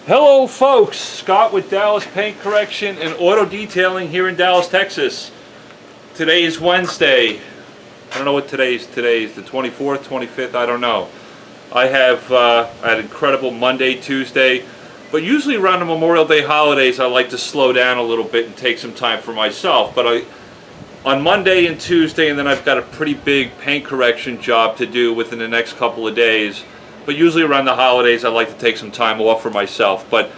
Hello folks, Scott with Dallas Paint Correction and Auto Detailing here in Dallas, Texas. Today is Wednesday. I don't know what today is. Today is the 24th, 25th, I don't know. I had an incredible Monday, Tuesday, but usually around the Memorial Day holidays I like to slow down a little bit and take some time for myself. But on Monday and Tuesday, and then I've got a pretty big paint correction job to do within the next couple of days. But usually around the holidays I like to take some time off for myself. But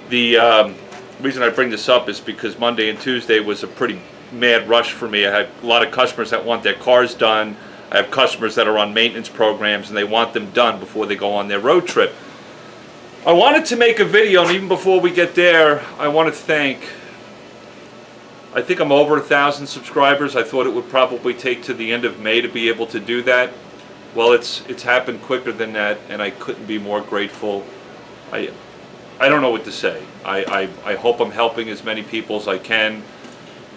the reason I bring this up is because Monday and Tuesday was a pretty mad rush for me. I had a lot of customers that want their cars done. I have customers that are on maintenance programs and they want them done before they go on their road trip. I wanted to make a video, and even before we get there, I want to thank, I think I'm over 1,000 subscribers. I thought it would probably take to the end of May to be able to do that. Well, it's happened quicker than that, and I couldn't be more grateful. I don't know what to say. I hope I'm helping as many people as I can.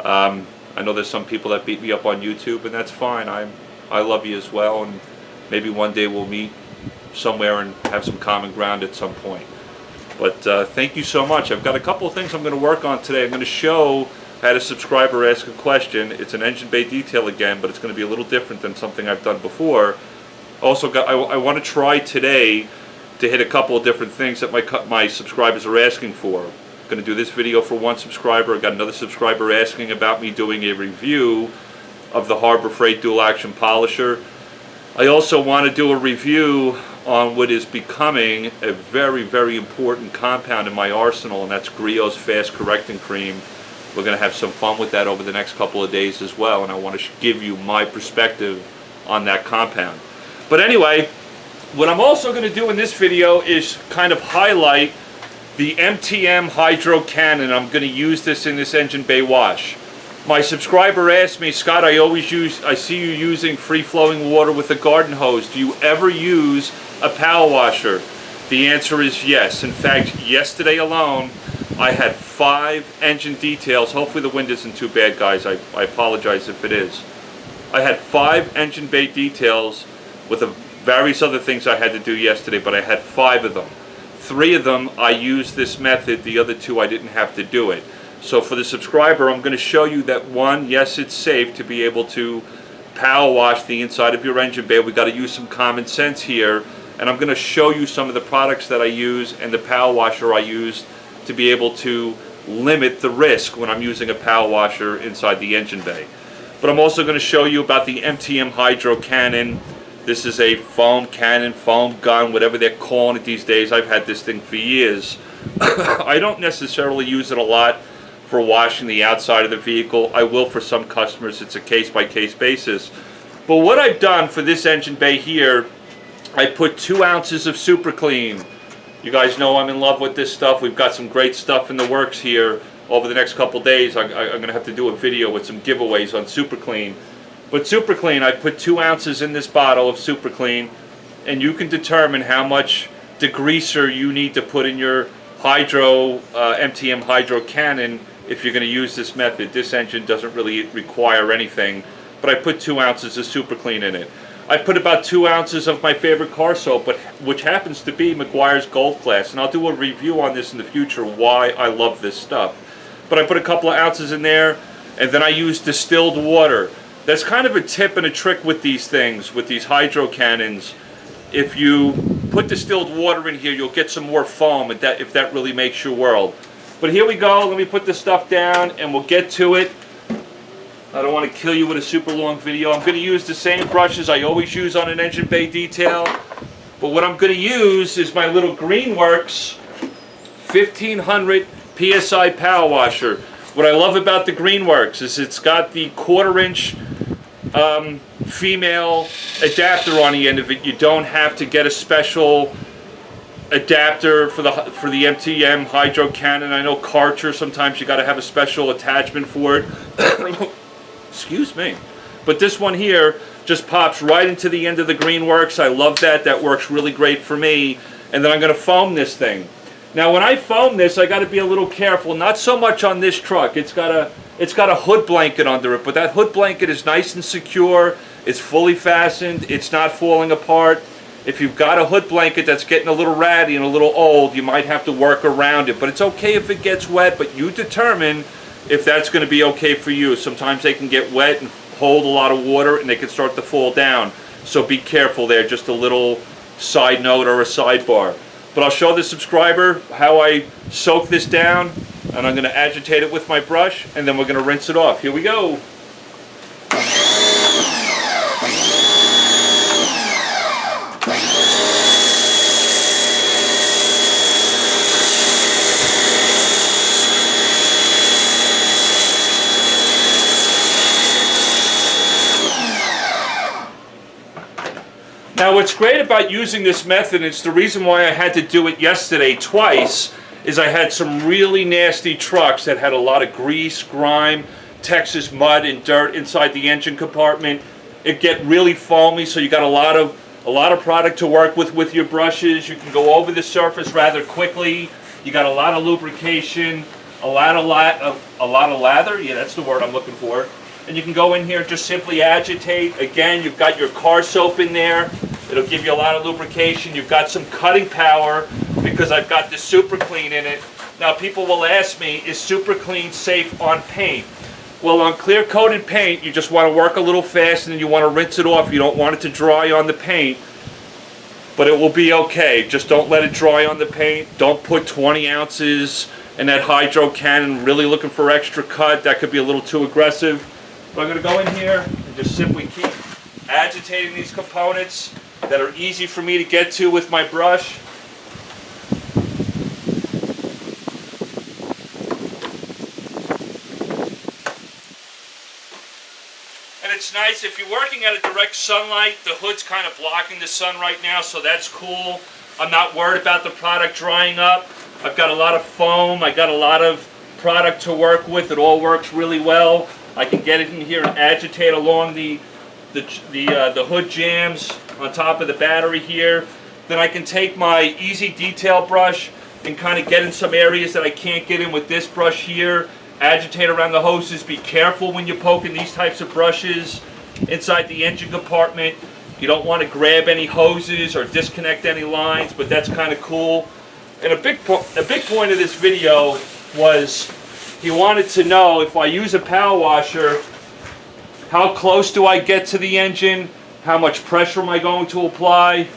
I know there's some people that beat me up on YouTube, and that's fine. I love you as well, and maybe one day we'll meet somewhere and have some common ground at some point. But thank you so much. I've got a couple of things I'm going to work on today. I'm going to show. I had a subscriber ask a question. It's an engine bay detail again, but it's going to be a little different than something I've done before. Also, I want to try today to hit a couple of different things that my subscribers are asking for. I'm going to do this video for one subscriber. I got another subscriber asking about me doing a review of the Harbor Freight dual action polisher. I also want to do a review on what is becoming a very, very important compound in my arsenal, and that's Griot's Fast Correcting Cream. We're going to have some fun with that over the next couple of days as well, and I want to give you my perspective on that compound. But anyway, what I'm also going to do in this video is kind of highlight the MTM Hydro Cannon. I'm going to use this in this engine bay wash. My subscriber asked me, Scott, I see you using free-flowing water with a garden hose. Do you ever use a power washer? The answer is yes. In fact, yesterday alone, I had 5 engine details. Hopefully the wind isn't too bad, guys. I apologize if it is. I had 5 engine bay details with various other things I had to do yesterday, but I had 5 of them. 3 of them I used this method, the other 2 I didn't have to do it. So for the subscriber, I'm going to show you that, one, yes, it's safe to be able to power wash the inside of your engine bay. We've got to use some common sense here, and I'm going to show you some of the products that I use and the power washer I use to be able to limit the risk when I'm using a power washer inside the engine bay. But I'm also going to show you about the MTM Hydro Cannon. This is a foam cannon, foam gun, whatever they're calling it these days. I've had this thing for years. I don't necessarily use it a lot for washing the outside of the vehicle. I will for some customers. It's a case-by-case basis. But what I've done for this engine bay here, I put 2 ounces of Super Clean. You guys know I'm in love with this stuff. We've got some great stuff in the works here. Over the next couple days, I'm going to have to do a video with some giveaways on Super Clean. But Super Clean, I put 2 ounces in this bottle of Super Clean, and you can determine how much degreaser you need to put in your MTM Hydro Cannon if you're going to use this method. This engine doesn't really require anything, but I put 2 ounces of Super Clean in it. I put about 2 ounces of my favorite car soap, which happens to be Meguiar's Gold Class, and I'll do a review on this in the future, why I love this stuff. But I put a couple of ounces in there, and then I use distilled water. That's kind of a tip and a trick with these things, with these hydro cannons. If you put distilled water in here, you'll get some more foam, if that really makes your world. But here we go. Let me put this stuff down, and we'll get to it. I don't want to kill you with a super long video. I'm going to use the same brushes I always use on an engine bay detail. But what I'm going to use is my little Greenworks 1500 PSI power washer. What I love about the Greenworks is it's got the 1/4 inch female adapter on the end of it. You don't have to get a special adapter for the MTM Hydro Cannon. I know Karcher, sometimes you got to have a special attachment for it. Excuse me. But this one here just pops right into the end of the Greenworks. I love that. That works really great for me. And then I'm going to foam this thing. Now when I foam this, I got to be a little careful. Not so much on this truck. It's got a hood blanket under it, but that hood blanket is nice and secure. It's fully fastened. It's not falling apart. If you've got a hood blanket that's getting a little ratty and a little old, you might have to work around it. But it's okay if it gets wet, but you determine if that's going to be okay for you. Sometimes they can get wet and hold a lot of water and they can start to fall down. So be careful there, just a little side note or a sidebar. But I'll show the subscriber how I soak this down, and I'm going to agitate it with my brush, and then we're going to rinse it off. Here we go. Now what's great about using this method, and it's the reason why I had to do it yesterday twice, is I had some really nasty trucks that had a lot of grease, grime, Texas mud and dirt inside the engine compartment. It get really foamy, so you got a lot of product to work with your brushes. You can go over the surface rather quickly. You got a lot of lubrication, a lot of lather. Yeah, that's the word I'm looking for. And you can go in here and just simply agitate. Again, you've got your car soap in there. It'll give you a lot of lubrication. You've got some cutting power because I've got the Super Clean in it. Now people will ask me, is Super Clean safe on paint? Well, on clear coated paint, you just want to work a little fast and then you want to rinse it off. You don't want it to dry on the paint, but it will be okay. Just don't let it dry on the paint. Don't put 20 ounces in that hydro cannon, really looking for extra cut. That could be a little too aggressive. But I'm going to go in here and just simply keep agitating these components that are easy for me to get to with my brush. And it's nice if you're working at a direct sunlight, the hood's kind of blocking the sun right now, so that's cool. I'm not worried about the product drying up. I've got a lot of foam, I got a lot of product to work with. It all works really well. I can get it in here and agitate along the hood jams on top of the battery here. Then I can take my easy detail brush and kind of get in some areas that I can't get in with this brush here. Agitate around the hoses. Be careful when you're poking these types of brushes inside the engine compartment. You don't want to grab any hoses or disconnect any lines, but that's kind of cool. And a big point of this video was he wanted to know, if I use a power washer, how close do I get to the engine? How much pressure am I going to apply?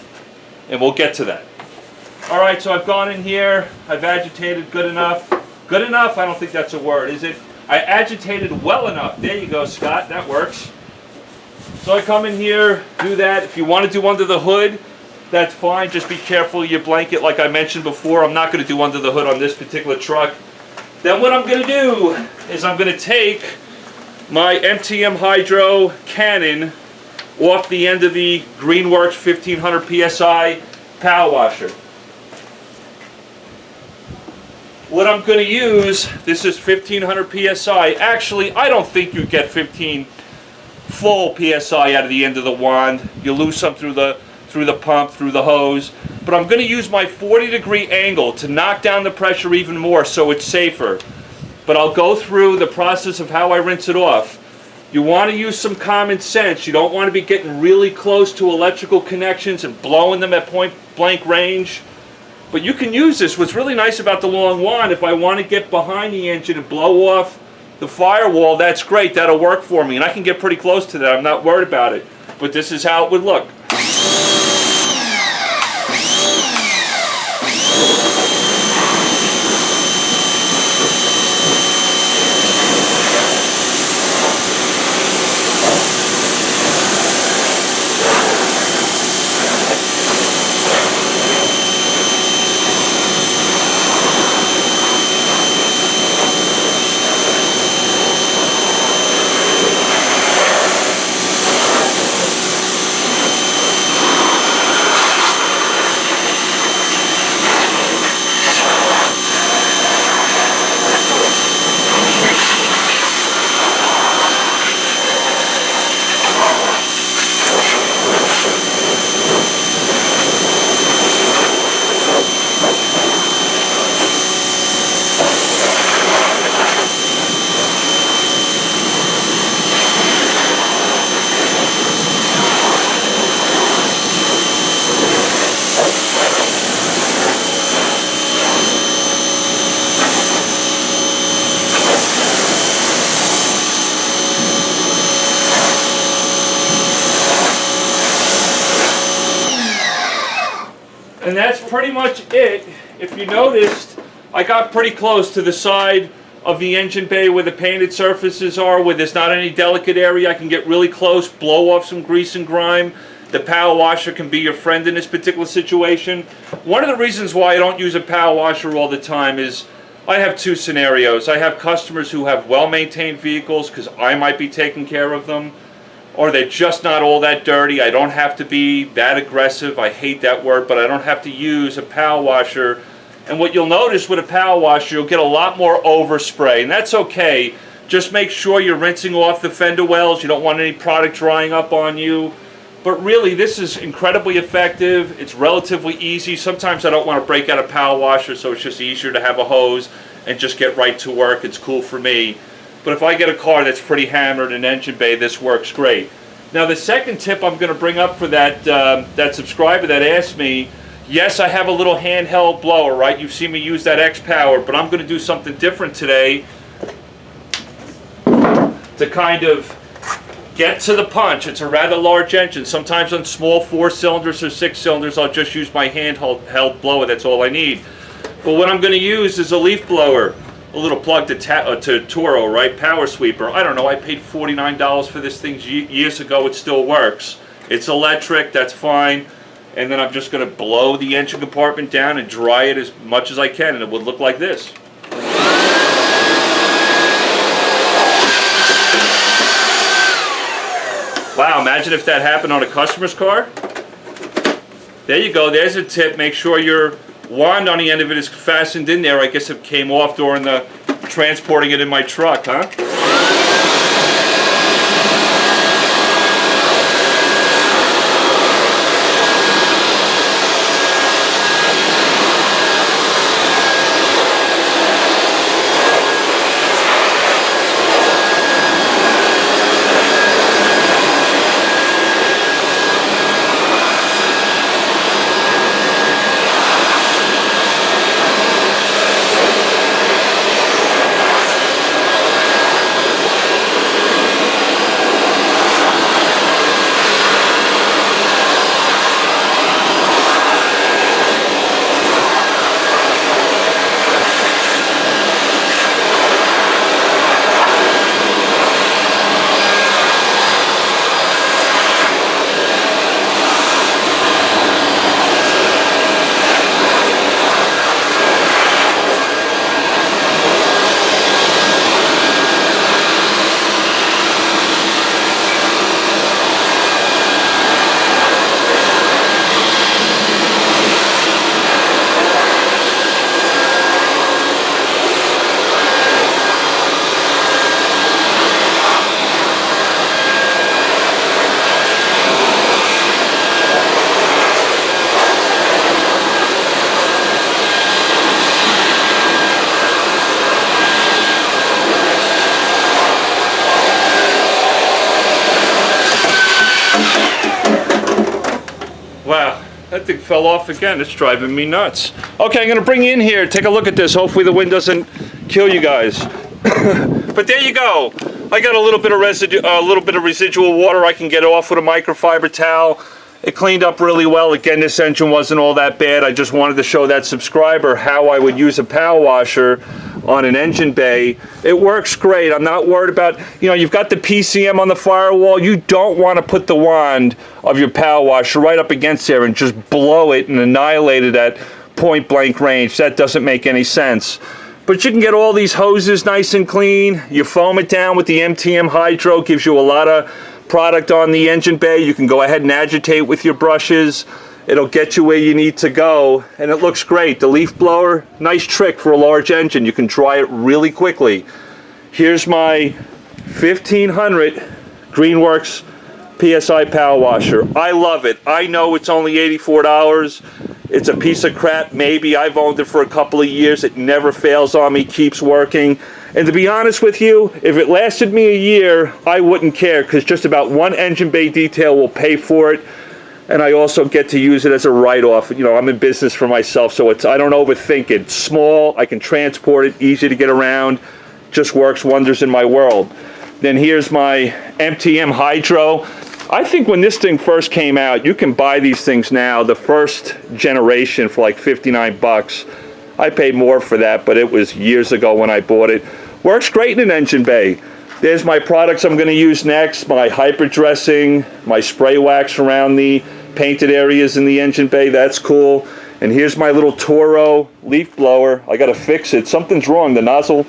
And we'll get to that. All right, so I've gone in here. I've agitated good enough. Good enough? I don't think that's a word, is it? I agitated well enough. There you go, Scott. That works. So I come in here, do that. If you want to do under the hood, that's fine. Just be careful of your blanket. Like I mentioned before, I'm not going to do under the hood on this particular truck. Then what I'm going to do is I'm going to take my MTM Hydro cannon off the end of the Greenworks 1500 PSI power washer. What I'm going to use, this is 1500 PSI. Actually, I don't think you get 15 full PSI out of the end of the wand. You lose some through the pump, through the hose. But I'm going to use my 40-degree angle to knock down the pressure even more so it's safer. But I'll go through the process of how I rinse it off. You want to use some common sense. You don't want to be getting really close to electrical connections and blowing them at point blank range. But you can use this. What's really nice about the long wand, if I want to get behind the engine and blow off the firewall, that's great. That'll work for me. And I can get pretty close to that. I'm not worried about it. But this is how it would look. pretty much it. If you noticed, I got pretty close to the side of the engine bay where the painted surfaces are, where there's not any delicate area. I can get really close, blow off some grease and grime. The power washer can be your friend in this particular situation. One of the reasons why I don't use a power washer all the time is I have two scenarios. I have customers who have well-maintained vehicles because I might be taking care of them, or they're just not all that dirty. I don't have to be that aggressive. I hate that word, but I don't have to use a power washer. And what you'll notice with a power washer, you'll get a lot more overspray, and that's okay. Just make sure you're rinsing off the fender wells. You don't want any product drying up on you. But really, this is incredibly effective. It's relatively easy. Sometimes I don't want to break out a power washer, so it's just easier to have a hose and just get right to work. It's cool for me. But if I get a car that's pretty hammered in engine bay, this works great. Now, the second tip I'm going to bring up for that subscriber that asked me, yes, I have a little handheld blower, right? You've seen me use that X-Power, but I'm going to do something different today to kind of get to the punch. It's a rather large engine. Sometimes on small 4 cylinders or 6 cylinders, I'll just use my handheld blower. That's all I need. But what I'm going to use is a leaf blower, a little plug to Toro, right? Power sweeper. I don't know. I paid $49 for this thing years ago. It still works. It's electric. That's fine. And then I'm just going to blow the engine compartment down and dry it as much as I can, and it would look like this. Wow, imagine if that happened on a customer's car. There you go, there's a tip. Make sure your wand on the end of it is fastened in there. I guess it came off during the transporting it in my truck, huh? Wow, that thing fell off again. It's driving me nuts. Okay, I'm gonna bring you in here. Take a look at this. Hopefully the wind doesn't kill you guys. But there you go. I got a little bit of residual water I can get off with a microfiber towel. It cleaned up really well. Again, this engine wasn't all that bad. I just wanted to show that subscriber how I would use a power washer on an engine bay. It works great. I'm not worried about, you've got the PCM on the firewall. You don't want to put the wand of your power washer right up against there and just blow it and annihilate it at point blank range. That doesn't make any sense. But you can get all these hoses nice and clean. You foam it down with the MTM Hydro. Gives you a lot of product on the engine bay. You can go ahead and agitate with your brushes. It'll get you where you need to go, and it looks great. The leaf blower, nice trick for a large engine. You can dry it really quickly. Here's my 1500 Greenworks PSI power washer. I love it. I know it's only $84. It's a piece of crap, maybe. I've owned it for a couple of years. It never fails on me, keeps working. And to be honest with you, if it lasted me a year, I wouldn't care, because just about one engine bay detail will pay for it. And I also get to use it as a write-off. I'm in business for myself, so I don't overthink it. It's small, I can transport it, easy to get around, just works wonders in my world. Then here's my MTM Hydro. I think when this thing first came out, you can buy these things now, the first generation, for like 59 bucks. I paid more for that, but it was years ago when I bought it. Works great in an engine bay. There's my products I'm going to use next, my hyper dressing, my spray wax around the painted areas in the engine bay. That's cool. And here's my little Toro leaf blower. I got to fix it. Something's wrong. The nozzle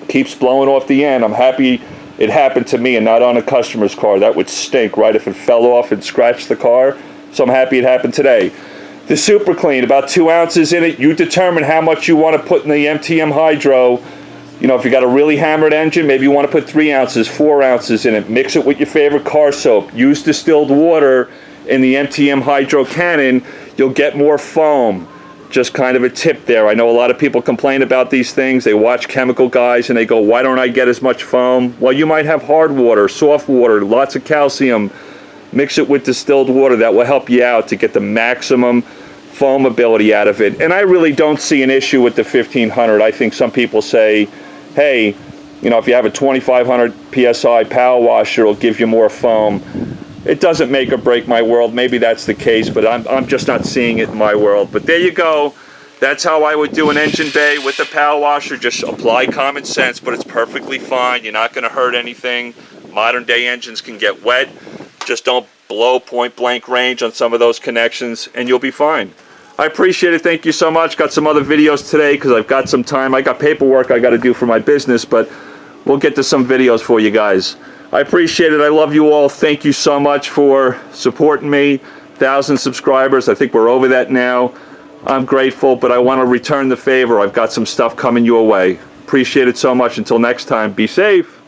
keeps blowing off the end. I'm happy it happened to me and not on a customer's car. That would stink, right, if it fell off and scratched the car. So I'm happy it happened today. The Super Clean, about 2 ounces in it. You determine how much you want to put in the MTM Hydro. You know, if you got a really hammered engine, maybe you want to put 3 ounces, 4 ounces in it. Mix it with your favorite car soap. Use distilled water in the MTM Hydro Cannon. You'll get more foam. Just kind of a tip there. I know a lot of people complain about these things. They watch chemical guys and they go, why don't I get as much foam? Well, you might have hard water, soft water, lots of calcium. Mix it with distilled water. That will help you out to get the maximum foam ability out of it. And I really don't see an issue with the 1500. I think some people say, hey, you know, if you have a 2500 PSI power washer, it'll give you more foam. It doesn't make or break my world. Maybe that's the case, but I'm just not seeing it in my world. But there you go. That's how I would do an engine bay with a power washer. Just apply common sense, but it's perfectly fine. You're not going to hurt anything. Modern day engines can get wet. Just don't blow point blank range on some of those connections and you'll be fine. I appreciate it. Thank you so much. Got some other videos today because I've got some time. I got paperwork I got to do for my business, but we'll get to some videos for you guys. I appreciate it. I love you all. Thank you so much for supporting me. 1,000 subscribers. I think we're over that now. I'm grateful, but I want to return the favor. I've got some stuff coming your way. Appreciate it so much. Until next time, be safe.